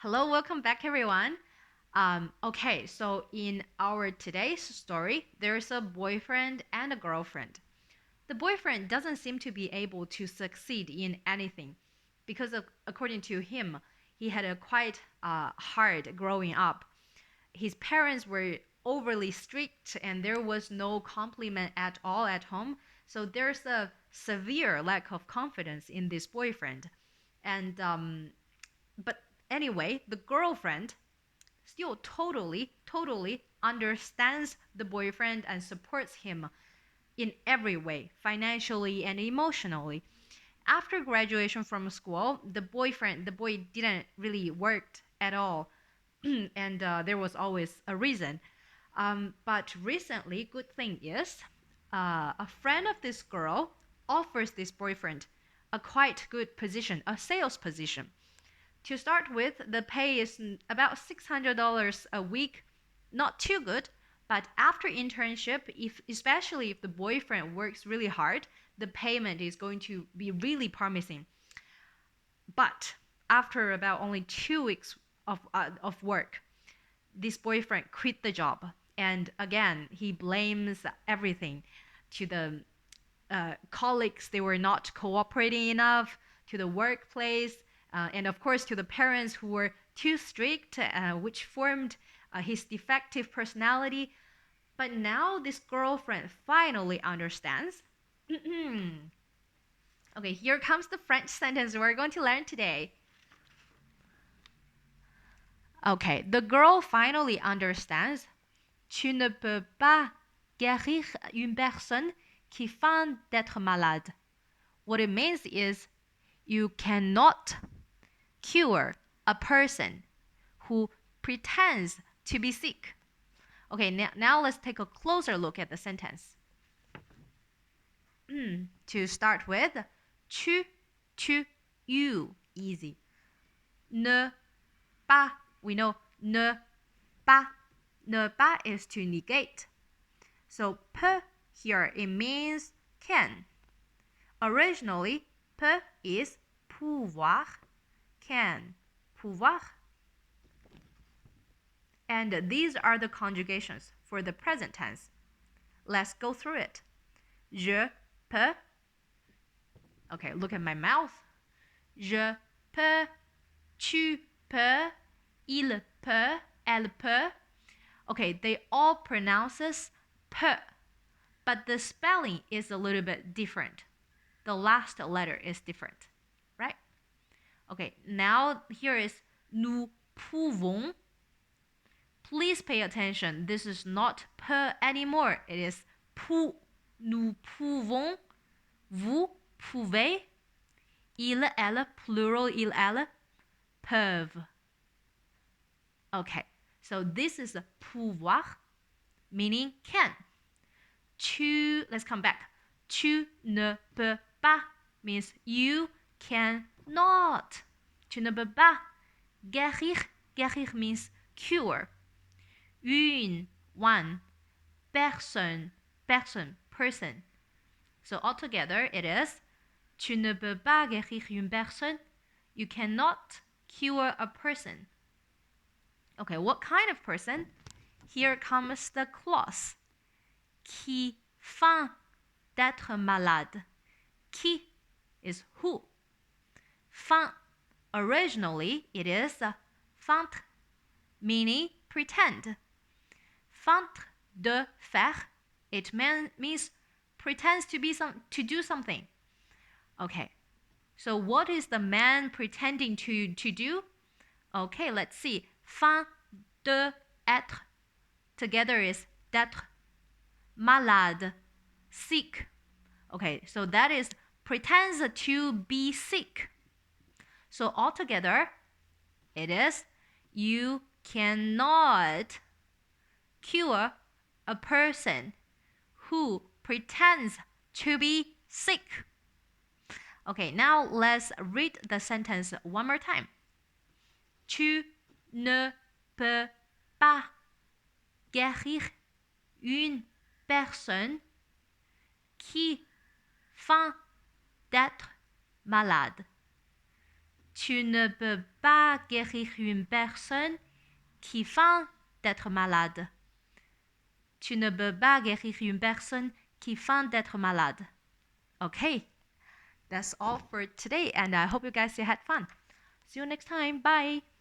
Hello, welcome back, everyone. Okay, so in our today's story, there's a boyfriend and a girlfriend. The boyfriend doesn't seem to be able to succeed in anything because, according to him, he had a quite hard growing up. His parents were overly strict and there was no compliment at all at home. So there's a severe lack of confidence in this boyfriend. And but anyway, the girlfriend still totally understands the boyfriend and supports him in every way, financially and emotionally. After graduation from school, the boy didn't really work at all, and there was always a reason. But recently, good thing is, a friend of this girl offers this boyfriend a quite good position, a sales position. To start with, the pay is about $600 a week. Not too good, but after internship, if especially if the boyfriend works really hard, the payment is going to be really promising. But after about only 2 weeks of work, this boyfriend quit the job, and again he blames everything to the colleagues. They were not cooperating enough, to the workplace, and of course to the parents who were too strict, which formed his defective personality. But now this girlfriend finally understands. Okay, here comes the French sentence we're going to learn today. Okay, the girl finally understands. Tu ne peux pas guérir une personne qui feint d'être malade. What it means is you cannot cure a person who pretends to be sick. Okay, now let's take a closer look at the sentence. To start with, tu, you, easy. Ne pas, we know ne pas. Ne pas is to negate. So peut here, it means can. Originally, peut is pouvoir, can, pouvoir. And these are the conjugations for the present tense. Let's go through it. Je peux. Okay, look at my mouth. Je peux, tu peux, il peut, elle peut. Okay, they all pronounces peut, but the spelling is a little bit different. The last letter is different, right? Okay, now here is nous pouvons. Please pay attention. This is not peut anymore. It is pou. Nous pouvons. Vous pouvez. Il, elle, plural, il, elle, peuvent. Okay, so this is pouvoir, meaning can. Let's come back. Tu ne peux pas means you cannot. Tu ne peux pas. Guérir means cure. One. Person, person. So altogether it is tu ne peux pas guérir une personne. You cannot cure a person. Okay, what kind of person? Here comes the clause. Qui feint d'être malade. Qui is who. Feint, originally it is feindre, meaning pretend. Feindre de faire, it means pretends to do something. Okay, so what is the man pretending to do? Okay, let's see. Feint de être together is d'être. Malade, sick. Okay, so that is pretends to be sick. So altogether, it is you cannot cure a person who pretends to be sick. Okay, now let's read the sentence one more time. Tu ne peux pas guérir une personne qui feint d'être malade. Tu ne peux pas guérir une personne qui feint d'être malade. Tu ne peux pas guérir une personne qui feint d'être malade. Okay, that's all for today, and I hope you guys had fun. See you next time. Bye.